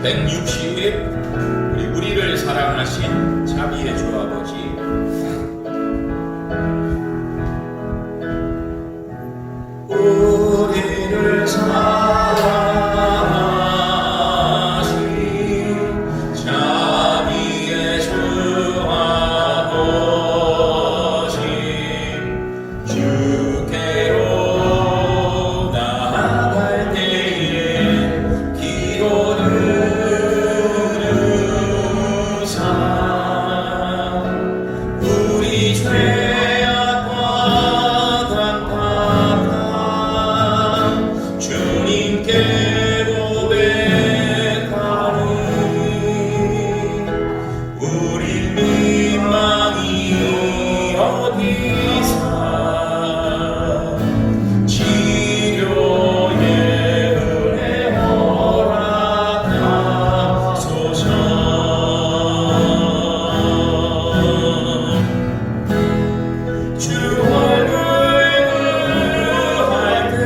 160 우리를 사랑하신 자비의 주 아버지, 우리를 사랑하신 자비의 주 아버지, 주께로 나아갈 때에 기도드리사 우리 죄악과 강팍한 주님께 고백하니 우리 민망이 어디서 치료의 은혜 허락하소서. 주 얼굴 구할 때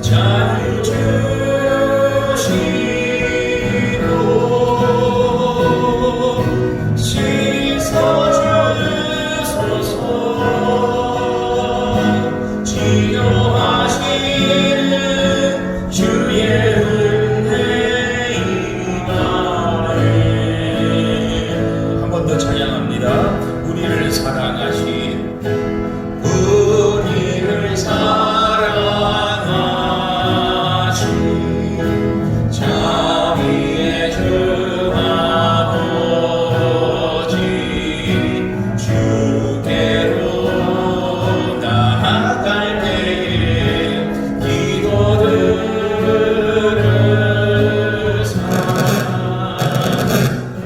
자유 주시고 씻어주소서. 치료하시는 주의 은혜 임하네. 한 번 더 찬양합니다. 우리를 사랑하신 자비의 주 아버지, 주께로 나아갈 때에 기도드리사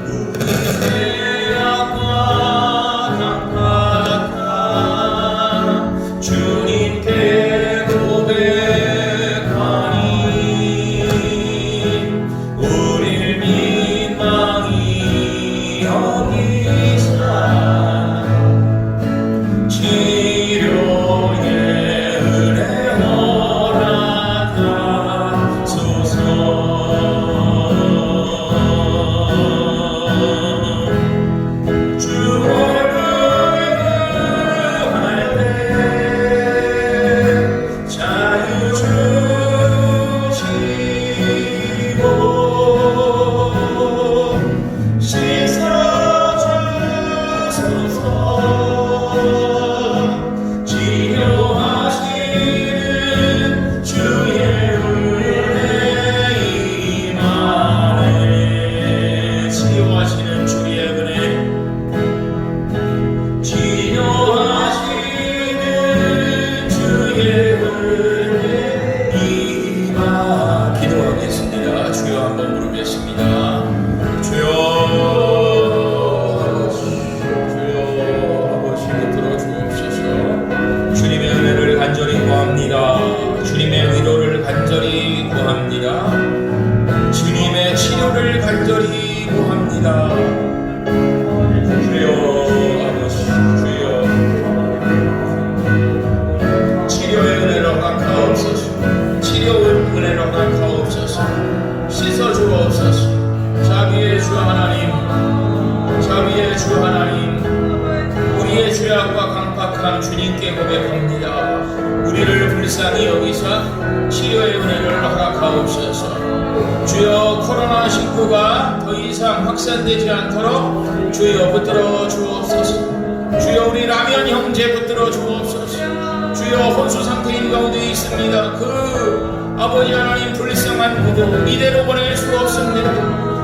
우리 죄악과 강팍한 주님께 고백하니 우릴 민망히 여기사 치료의 은혜 허락하소서. 주 얼굴 구할 때 자유 주시고 씻어주소서. 치료하시는 주의 은혜 임하네. 치료하시는 주의 은혜, 치료하시는 주의 은혜 임하. 기도하겠습니다. 주여 한번 부르겠습니다. 주여 아버지 붙들어 주옵소서. 주님의 은혜를 간절히 구합니다. 주님의 위로를 간절히 구합니다. 주님의 치료를 간절히 구합니다. 주여 아버지, 주여 치료의 은혜로 허락하옵소서. 치료의 은혜로 허락하옵소서. 씻어주옵소서. 자비의 주 하나님, 자비의 주 하나님, 우리의 죄악과 강팍한 주님께 고백합니다. 우리를 불쌍히 여기사 치료의 은혜를 허락하옵소서. 주여 코로나19가 더 이상 확산되지 않도록 주여 붙들어 주옵소서. 주여 우리 라면 형제 붙들어 주옵소서. 주여 혼수 상태인 가운데 있습니다. 그 아버지 하나님 불쌍한 그들 이대로 보낼 수 없습니다.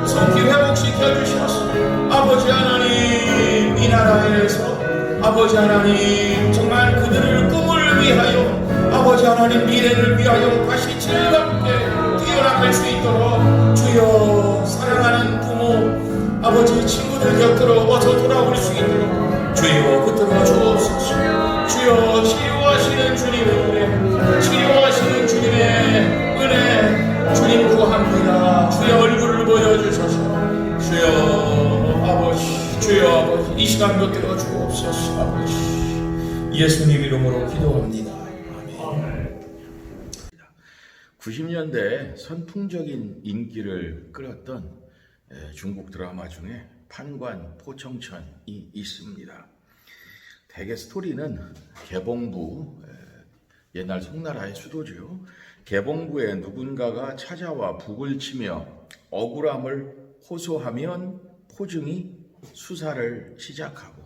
속히 회복시켜 주셔서 아버지 하나님 이 나라에서 아버지 하나님 정말 그들을 꿈을 위하여 아버지 하나님 미래를 위하여 다시 즐겁게 뛰어나갈 수 있도록 주여 사랑하는 부모 아버지 친구들 곁으로 어서 돌아올 수 있도록 주여 붙들어 주옵소서. 주여 치유하시는 주님의 은혜, 치유하시는 주님의 은혜 주님 구합니다. 주여 얼굴을 보여주소서. 주여 아버지, 주여 아버지 이 시간 붙들어 주옵소서. 아버지 예수님 이름으로 기도합니다. 아멘. 90년대 선풍적인 인기를 끌었던 중국 드라마 중에 판관 포청천이 있습니다. 대개 스토리는 개봉부, 옛날 송나라의 수도죠. 개봉부에 누군가가 찾아와 북을 치며 억울함을 호소하면 포증이 수사를 시작하고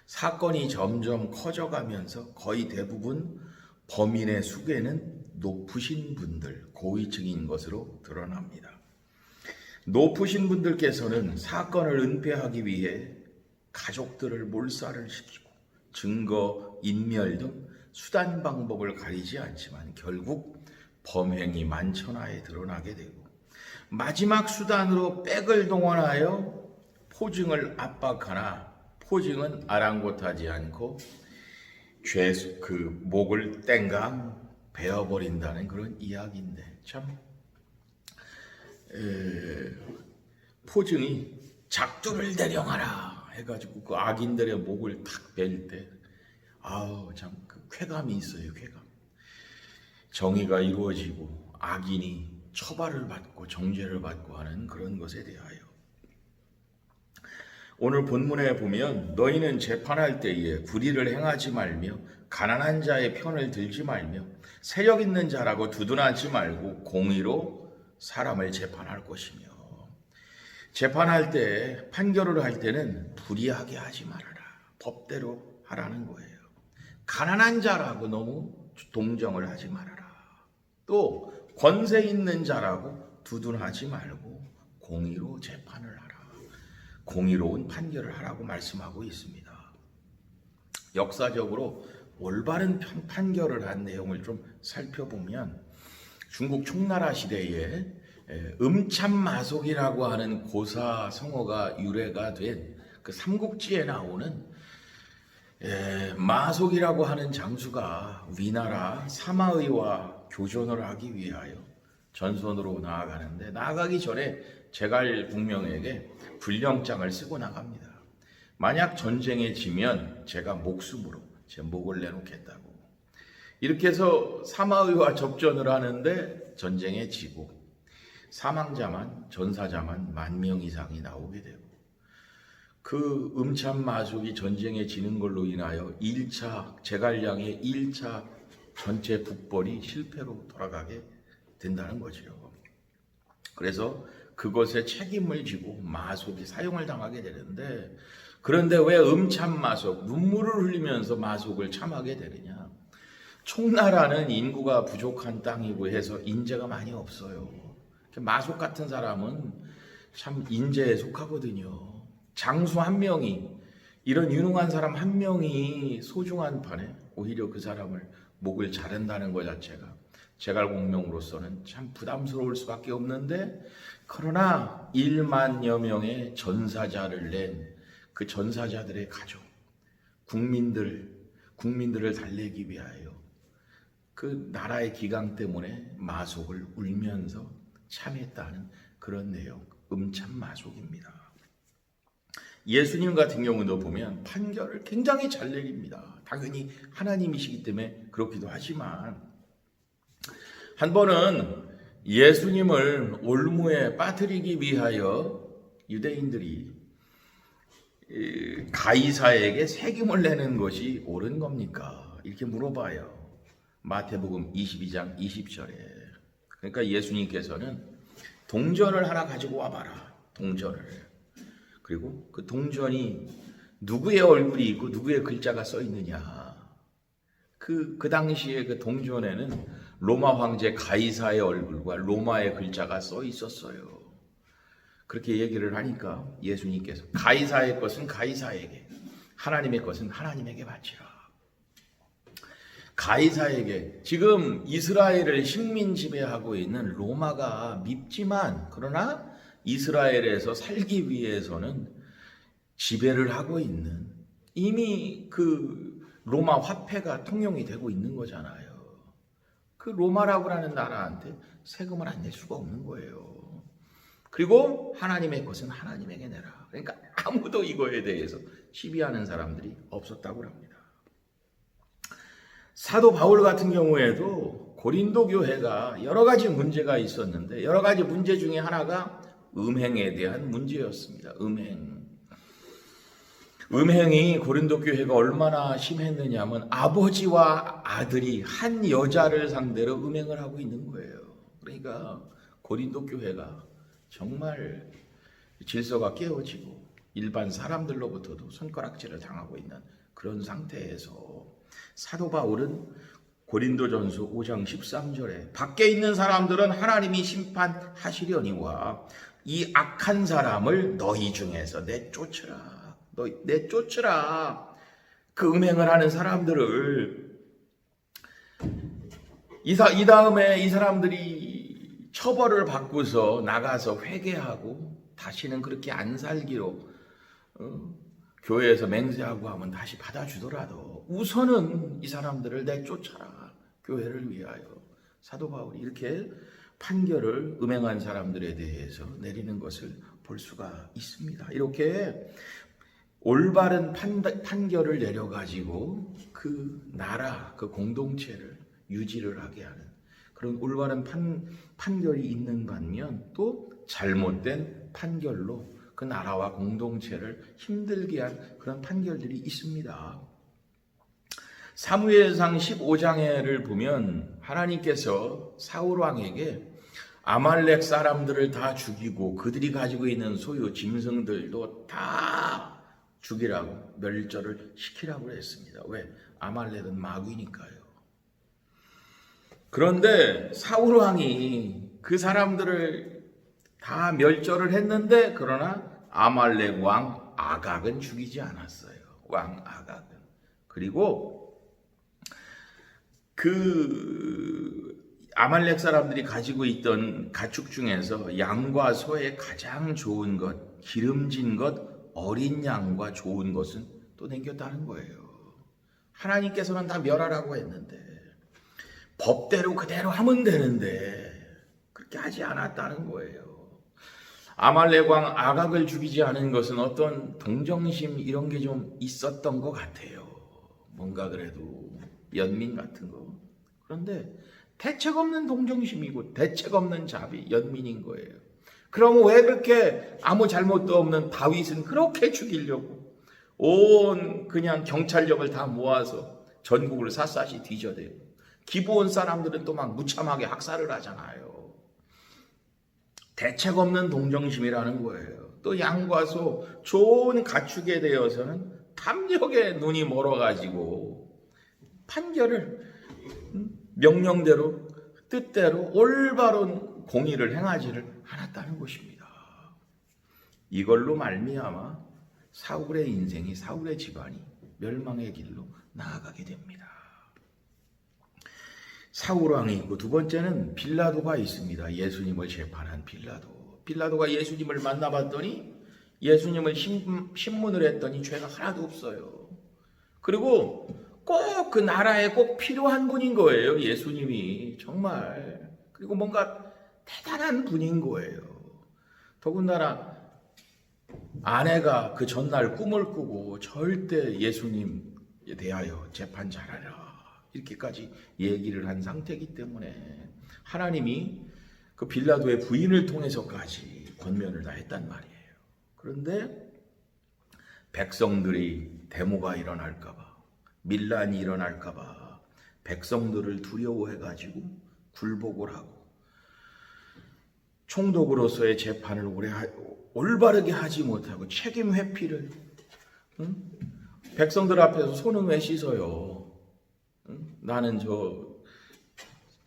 사건이 점점 커져가면서 거의 대부분 범인의 수괴는 높으신 분들, 고위층인 것으로 드러납니다. 높으신 분들께서는 사건을 은폐하기 위해 가족들을 몰살을 시키고 증거 인멸 등 수단 방법을 가리지 않지만 결국 범행이 만천하에 드러나게 되고 마지막 수단으로 백을 동원하여 포증을 압박하나 포증은 아랑곳하지 않고 그 목을 땡강 베어버린다는 그런 이야기인데 참 포증이 작두를 대령하라 해가지고 그 악인들의 목을 탁 벨 때 아우 참 그 쾌감이 있어요. 쾌감. 정의가 이루어지고 악인이 처벌을 받고 정죄를 받고 하는 그런 것에 대하여 오늘 본문에 보면 너희는 재판할 때에 불의를 행하지 말며 가난한 자의 편을 들지 말며 세력 있는 자라고 두둔하지 말고 공의로 사람을 재판할 것이며 재판할 때 판결을 할 때는 불의하게 하지 말아라. 법대로 하라는 거예요. 가난한 자라고 너무 동정을 하지 말아라. 또 권세 있는 자라고 두둔하지 말고 공의로 재판을 하라. 공의로운 판결을 하라고 말씀하고 있습니다. 역사적으로 올바른 판결을 한 내용을 좀 살펴보면 중국 총나라 시대에 음참마속이라고 하는 고사 성어가 유래가 된 그 삼국지에 나오는 마속이라고 하는 장수가 위나라 사마의와 교전을 하기 위하여 전선으로 나아가는데 나아가기 전에 제갈 국명에게 불령장을 쓰고 나갑니다. 만약 전쟁에 지면 제가 목숨으로 제 목을 내놓겠다고. 이렇게 해서 사마의와 접전을 하는데 전쟁에 지고 사망자만 전사자만 10,000명 이상이 나오게 되고 그 음참마속이 전쟁에 지는 걸로 인하여 1차 제갈량의 1차 전체 북벌이 실패로 돌아가게 된다는 거죠. 그래서 그것에 책임을 지고 마속이 사형을 당하게 되는데 그런데 왜 음참마속 눈물을 흘리면서 마속을 참하게 되느냐. 총나라는 인구가 부족한 땅이고 해서 인재가 많이 없어요. 마속 같은 사람은 참 인재에 속하거든요. 장수 한 명이 이런 유능한 사람 한 명이 소중한 판에 오히려 그 사람을 목을 자른다는 것 자체가 제갈공명으로서는 참 부담스러울 수밖에 없는데 그러나 10,000여 명의 전사자를 낸 그 전사자들의 가족, 국민들을 달래기 위하여 그 나라의 기강 때문에 마속을 울면서 참했다는 그런 내용, 음참마속입니다. 예수님 같은 경우도 보면 판결을 굉장히 잘 내립니다. 당연히 하나님이시기 때문에 그렇기도 하지만 한 번은 예수님을 올무에 빠뜨리기 위하여 유대인들이 가이사에게 세금을 내는 것이 옳은 겁니까? 이렇게 물어봐요. 마태복음 22장 20절에. 그러니까 예수님께서는 동전을 하나 가지고 와봐라. 동전을. 그리고 그 동전이 누구의 얼굴이 있고 누구의 글자가 써 있느냐. 그 당시에 그 동전에는 로마 황제 가이사의 얼굴과 로마의 글자가 써 있었어요. 그렇게 얘기를 하니까 예수님께서 가이사의 것은 가이사에게, 하나님의 것은 하나님에게 바치라. 가이사에게 지금 이스라엘을 식민 지배하고 있는 로마가 밉지만 그러나 이스라엘에서 살기 위해서는 지배를 하고 있는 이미 그 로마 화폐가 통용이 되고 있는 거잖아요. 그 로마라고 하는 나라한테 세금을 안 낼 수가 없는 거예요. 그리고 하나님의 것은 하나님에게 내라. 그러니까 아무도 이거에 대해서 시비하는 사람들이 없었다고 합니다. 사도 바울 같은 경우에도 고린도 교회가 여러 가지 문제가 있었는데 여러 가지 문제 중에 하나가 음행에 대한 문제였습니다. 음행이 고린도 교회가 얼마나 심했느냐면 아버지와 아들이 한 여자를 상대로 음행을 하고 있는 거예요. 그러니까 고린도 교회가 정말 질서가 깨어지고 일반 사람들로부터도 손가락질을 당하고 있는 그런 상태에서 사도 바울은 고린도전서 5장 13절에 밖에 있는 사람들은 하나님이 심판하시려니와 이 악한 사람을 너희 중에서 내쫓으라. 내쫓으라. 그 음행을 하는 사람들을 이 다음에 이 사람들이 처벌을 받고서 나가서 회개하고 다시는 그렇게 안 살기로 교회에서 맹세하고 하면 다시 받아주더라도 우선은 이 사람들을 내쫓아라. 교회를 위하여. 사도 바울이 이렇게 판결을 음행한 사람들에 대해서 내리는 것을 볼 수가 있습니다. 이렇게 올바른 판결을 내려가지고 그 나라, 그 공동체를 유지를 하게 하는 그런 올바른 판결이 있는 반면 또 잘못된 판결로 그 나라와 공동체를 힘들게 한 그런 판결들이 있습니다. 사무엘상 15장에를 보면 하나님께서 사울 왕에게 아말렉 사람들을 다 죽이고 그들이 가지고 있는 소유 짐승들도 다 죽이라고 멸절을 시키라고 했습니다. 왜? 아말렉은 마귀니까요. 그런데 사울 왕이 그 사람들을 다 멸절을 했는데 그러나 아말렉 왕 아각은 죽이지 않았어요. 왕 아각은. 그리고 그 아말렉 사람들이 가지고 있던 가축 중에서 양과 소의 가장 좋은 것, 기름진 것, 어린 양과 좋은 것은 또 남겼다는 거예요. 하나님께서는 다 멸하라고 했는데 법대로 그대로 하면 되는데 그렇게 하지 않았다는 거예요. 아말렉 왕 아각을 죽이지 않은 것은 어떤 동정심 이런 게 좀 있었던 것 같아요. 뭔가 그래도 연민 같은 거. 그런데 대책 없는 동정심이고 대책 없는 자비, 연민인 거예요. 그럼 왜 그렇게 아무 잘못도 없는 다윗은 그렇게 죽이려고 온 그냥 경찰력을 다 모아서 전국을 샅샅이 뒤져대고 기브온 사람들은 또 막 무참하게 학살을 하잖아요. 대책 없는 동정심이라는 거예요. 또 양과 소 좋은 가축에 대해서는 탐욕에 눈이 멀어가지고 판결을 명령대로 뜻대로 올바른 공의를 행하지를 않았다는 것입니다. 이걸로 말미암아 사울의 인생이 사울의 집안이 멸망의 길로 나아가게 됩니다. 사울 왕이 있고 두 번째는 빌라도가 있습니다. 예수님을 재판한 빌라도. 빌라도가 예수님을 만나봤더니 예수님을 신문을 했더니 죄가 하나도 없어요. 그리고 꼭 그 나라에 꼭 필요한 분인 거예요. 예수님이 정말. 그리고 뭔가 대단한 분인 거예요. 더군다나 아내가 그 전날 꿈을 꾸고 절대 예수님에 대하여 재판 잘하라 이렇게까지 얘기를 한 상태이기 때문에 하나님이 그 빌라도의 부인을 통해서까지 권면을 다 했단 말이에요. 그런데 백성들이 데모가 일어날까 봐, 밀란이 일어날까 봐 백성들을 두려워해가지고 굴복을 하고 총독으로서의 재판을 올바르게 하지 못하고 책임 회피를 백성들 앞에서 손은 왜 씻어요? 나는 저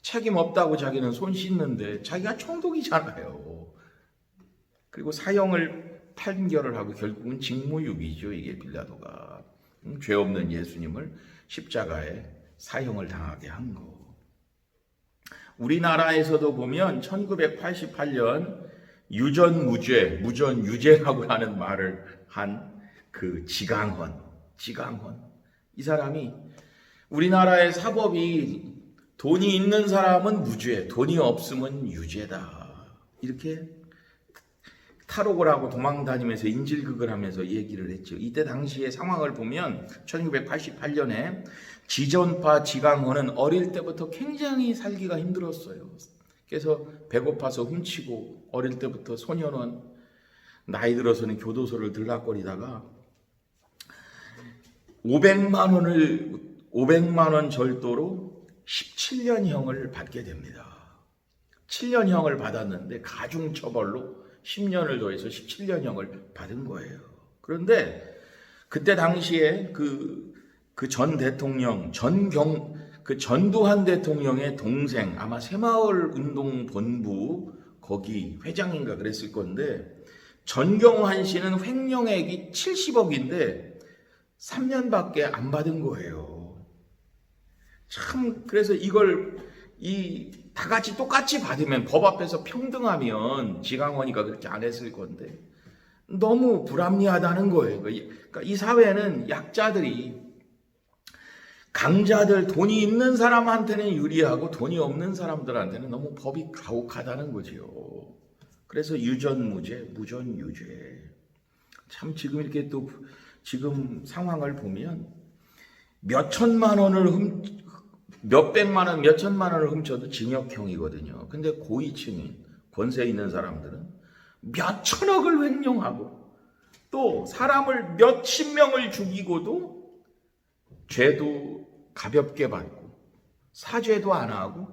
책임 없다고 자기는 손 씻는데 자기가 총독이잖아요. 그리고 사형을 판결을 하고 결국은 직무유기죠. 이게 빌라도가 죄 없는 예수님을 십자가에 사형을 당하게 한 거. 우리나라에서도 보면 1988년 유전무죄, 무전유죄라고 하는 말을 한 그 지강헌. 이 사람이 우리나라의 사법이 돈이 있는 사람은 무죄, 돈이 없으면 유죄다. 이렇게 탈옥을 하고 도망다니면서 인질극을 하면서 얘기를 했죠. 이때 당시의 상황을 보면 1988년에 지전파 지강호는 어릴 때부터 굉장히 살기가 힘들었어요. 그래서 배고파서 훔치고 어릴 때부터 소년원 나이 들어서는 교도소를 들락거리다가 500만 원 절도로 17년형을 받게 됩니다. 7년형을 받았는데 가중처벌로 10년을 더해서 17년형을 받은 거예요. 그런데 그때 당시에 그 전 대통령 전두환 대통령의 동생, 아마 새마을운동본부 거기 회장인가 그랬을 건데, 전경환 씨는 횡령액이 70억인데 3년밖에 안 받은 거예요. 참, 그래서 이걸 다 같이 똑같이 받으면, 법 앞에서 평등하면 지강원이가 그렇게 안 했을 건데 너무 불합리하다는 거예요. 그러니까 이 사회는 약자들이, 강자들, 돈이 있는 사람한테는 유리하고 돈이 없는 사람들한테는 너무 법이 가혹하다는 거지요. 그래서 유전무죄, 무전유죄. 참, 지금 이렇게 또 지금 상황을 보면 몇백만 원을 훔쳐도 징역형이거든요. 근데 고위층인 권세 있는 사람들은 몇천억을 횡령하고 또 사람을 몇십 명을 죽이고도 죄도 가볍게 받고 사죄도 안 하고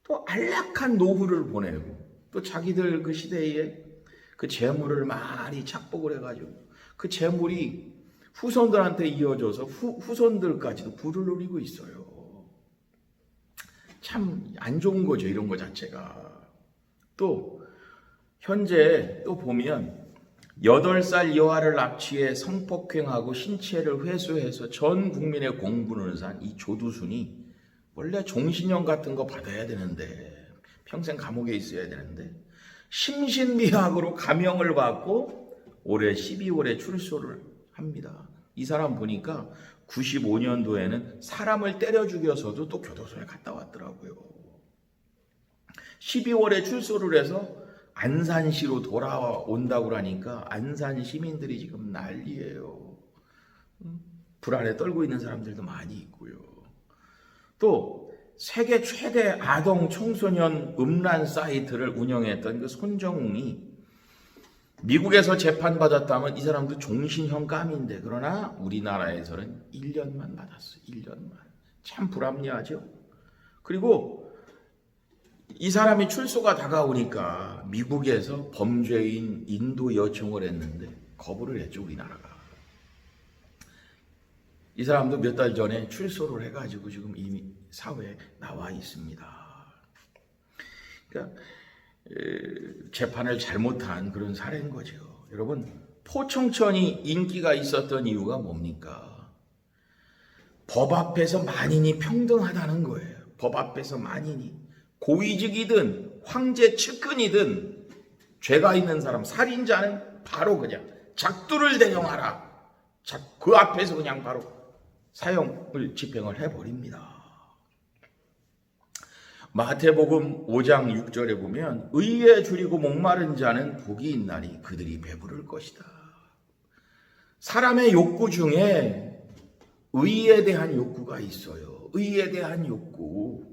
또 안락한 노후를 보내고, 또 자기들 그 시대에 그 재물을 많이 착복을 해가지고 그 재물이 후손들한테 이어져서 후손들까지도 부를 누리고 있어요. 참 안 좋은 거죠, 이런 거 자체가. 또 현재 또 보면 8살 여아를 납치해 성폭행하고 신체를 회수해서 전 국민의 공분을 산 이 조두순이 원래 종신형 같은 거 받아야 되는데, 평생 감옥에 있어야 되는데 심신미약으로 감형을 받고 올해 12월에 출소를 합니다. 이 사람 보니까 95년도에는 사람을 때려 죽여서도 또 교도소에 갔다 왔더라고요. 12월에 출소를 해서 안산시로 돌아온다고 하니까 안산 시민들이 지금 난리예요. 불안에 떨고 있는 사람들도 많이 있고요. 또 세계 최대 아동 청소년 음란 사이트를 운영했던 그 손정웅이 미국에서 재판받았다면 이 사람도 종신형 감인데, 그러나 우리나라에서는 1년만 받았어요. 1년만. 참 불합리하죠. 그리고 이 사람이 출소가 다가오니까 미국에서 범죄인 인도 요청을 했는데 거부를 했죠, 우리나라가. 이 사람도 몇 달 전에 출소를 해가지고 지금 이미 사회에 나와 있습니다. 그러니까 재판을 잘못한 그런 사례인 거죠. 여러분, 포청천이 인기가 있었던 이유가 뭡니까? 법 앞에서 만인이 평등하다는 거예요. 법 앞에서 만인이 고위직이든 황제 측근이든 죄가 있는 사람, 살인자는 바로 그냥 작두를 대령하라. 그 앞에서 그냥 바로 사형을 집행을 해버립니다. 마태복음 5장 6절에 보면 의에 줄이고 목마른 자는 복이 있나니 그들이 배부를 것이다. 사람의 욕구 중에 의에 대한 욕구가 있어요. 의에 대한 욕구.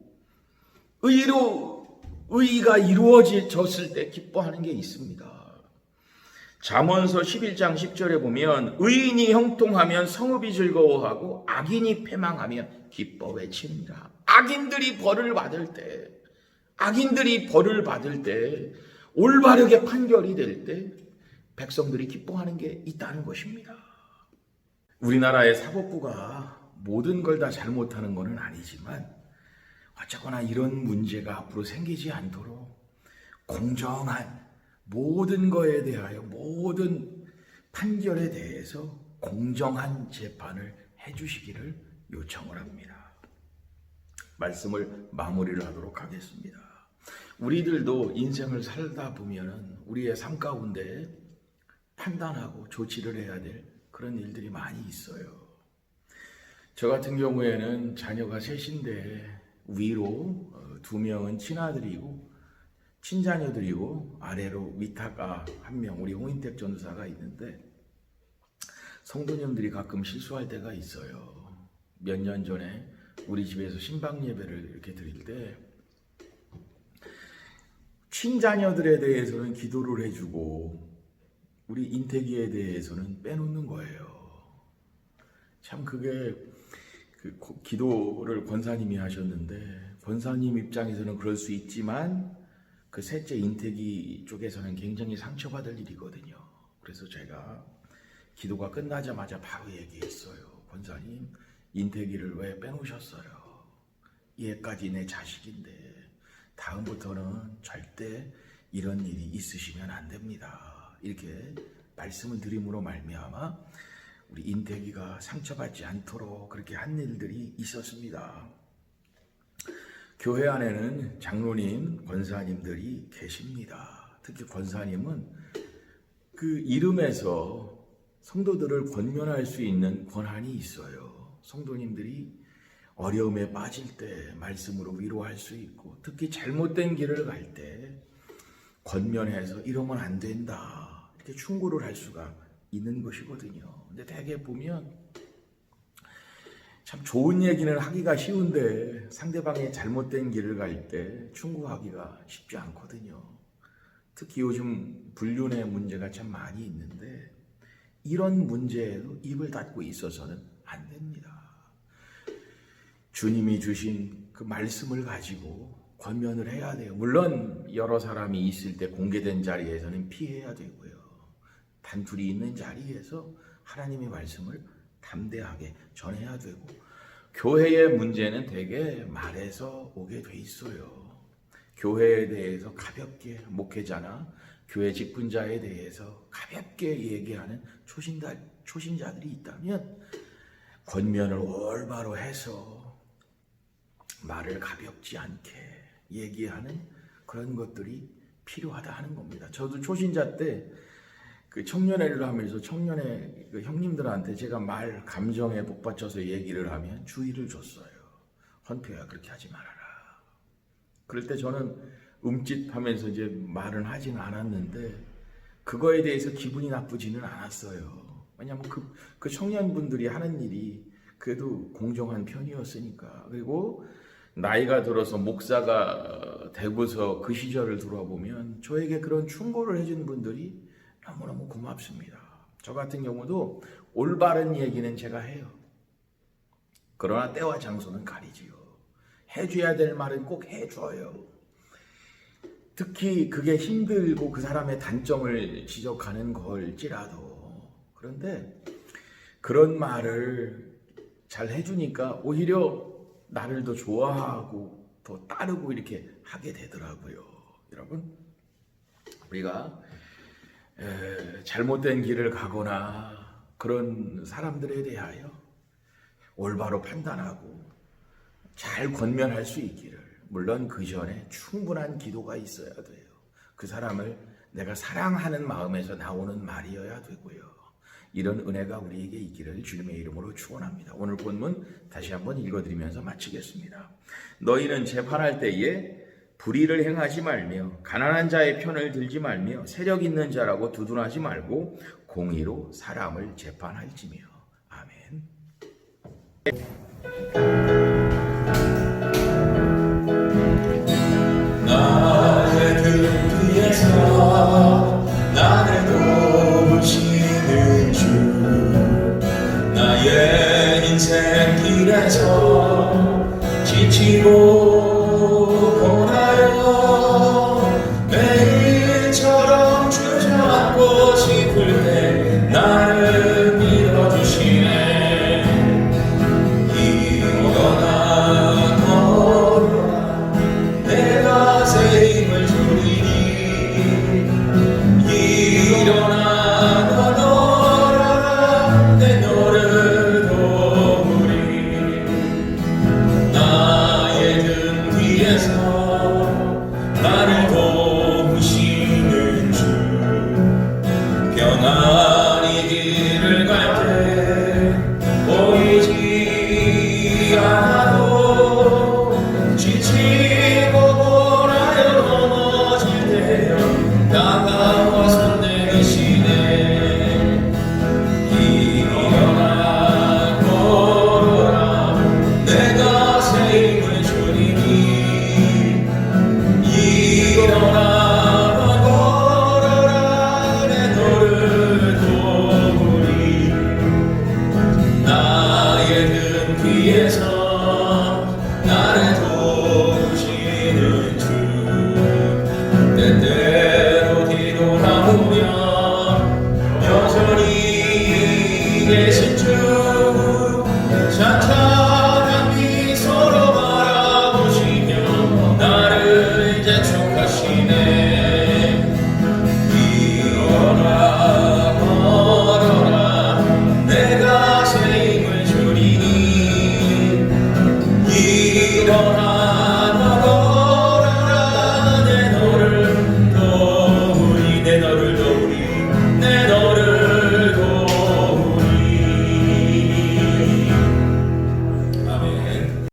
의가 이루어졌을 때 기뻐하는 게 있습니다. 잠언서 11장 10절에 보면 의인이 형통하면 성읍이 즐거워하고 악인이 패망하면 기뻐 외치니라. 악인들이 벌을 받을 때 올바르게 판결이 될 때 백성들이 기뻐하는 게 있다는 것입니다. 우리나라의 사법부가 모든 걸 다 잘못하는 것은 아니지만 어쨌거나 이런 문제가 앞으로 생기지 않도록 공정한 모든 거에 대하여, 모든 판결에 대해서 공정한 재판을 해주시기를 요청을 합니다. 말씀을 마무리를 하도록 하겠습니다. 우리들도 인생을 살다 보면 우리의 삶 가운데 판단하고 조치를 해야 될 그런 일들이 많이 있어요. 저 같은 경우에는 자녀가 셋인데 위로 2명은 친아들이고 친자녀들이고 아래로 위탁아 1명, 우리 홍인택 전도사가 있는데 성도님들이 가끔 실수할 때가 있어요. 몇 년 전에 우리 집에서 신방 예배를 이렇게 드릴 때 친자녀들에 대해서는 기도를 해주고 우리 인태기에 대해서는 빼놓는 거예요. 참 그게 기도를 권사님이 하셨는데 권사님 입장에서는 그럴 수 있지만 그 셋째 인태기 쪽에서는 굉장히 상처받을 일이거든요. 그래서 제가 기도가 끝나자마자 바로 얘기했어요. 권사님, 인태기를 왜 빼놓으셨어요? 얘까지 내 자식인데 다음부터는 절대 이런 일이 있으시면 안 됩니다. 이렇게 말씀을 드림으로 말미암아 우리 인태기가 상처받지 않도록 그렇게 한 일들이 있었습니다. 교회 안에는 장로님, 권사님들이 계십니다. 특히 권사님은 그 이름에서 성도들을 권면할 수 있는 권한이 있어요. 성도님들이 어려움에 빠질 때 말씀으로 위로할 수 있고 특히 잘못된 길을 갈 때 권면해서 이러면 안 된다 이렇게 충고를 할 수가 있는 것이거든요. 근데 대개 보면 참 좋은 얘기는 하기가 쉬운데 상대방의 잘못된 길을 갈 때 충고하기가 쉽지 않거든요. 특히 요즘 불륜의 문제가 참 많이 있는데 이런 문제에도 입을 닫고 있어서는 안 됩니다. 주님이 주신 그 말씀을 가지고 권면을 해야 돼요. 물론 여러 사람이 있을 때 공개된 자리에서는 피해야 되고요. 단둘이 있는 자리에서 하나님의 말씀을 담대하게 전해야 되고 교회의 문제는 대개 말에서 오게 돼 있어요. 교회에 대해서 가볍게 목회자나 교회 직분자에 대해서 가볍게 얘기하는 초신자들이 있다면 권면을 올바로 해서 말을 가볍지 않게 얘기하는 그런 것들이 필요하다 하는 겁니다. 저도 초신자 때 그 청년회를 하면서 청년회 그 형님들한테 제가 말 감정에 복받쳐서 얘기를 하면 주의를 줬어요. 헌표야 그렇게 하지 말아라. 그럴 때 저는 움찔하면서 이제 말은 하진 않았는데 그거에 대해서 기분이 나쁘지는 않았어요. 왜냐하면 그 청년분들이 하는 일이 그래도 공정한 편이었으니까. 그리고 나이가 들어서 목사가 되고서 그 시절을 돌아보면 저에게 그런 충고를 해준 분들이 너무너무 고맙습니다. 저 같은 경우도 올바른 얘기는 제가 해요. 그러나 때와 장소는 가리지요. 해줘야 될 말은 꼭 해줘요. 특히 그게 힘들고 그 사람의 단점을 지적하는 걸지라도. 그런데 그런 말을 잘 해주니까 오히려 나를 더 좋아하고 더 따르고 이렇게 하게 되더라고요. 여러분, 우리가 잘못된 길을 가거나 그런 사람들에 대하여 올바로 판단하고 잘 권면할 수 있기를, 물론 그 전에 충분한 기도가 있어야 돼요. 그 사람을 내가 사랑하는 마음에서 나오는 말이어야 되고요. 이런 은혜가 우리에게 있기를 주님의 이름으로 축원합니다. 오늘 본문 다시 한번 읽어드리면서 마치겠습니다. 너희는 재판할 때에 불의를 행하지 말며 가난한 자의 편을 들지 말며 세력 있는 자라고 두둔하지 말고 공의로 사람을 재판할지며. 아멘. 나의 등 뒤에서 나를 도우시는 주, 나의 인생 길에서 지치고 고나여 매일처럼 주저앉고 싶을 때 나를 밀어주시네. 일어나 걸어라, 내가 새 힘을 주리니. 일어나 걸어라, 내 너를 도우리. 나의 등 뒤에서 나를 도우시는 주, 평안히 길을 갈 때 보이지 않아도 지치고 고나여 넘어질 때여 다가와 손 내미시네. 일어나 걸어라, 일어나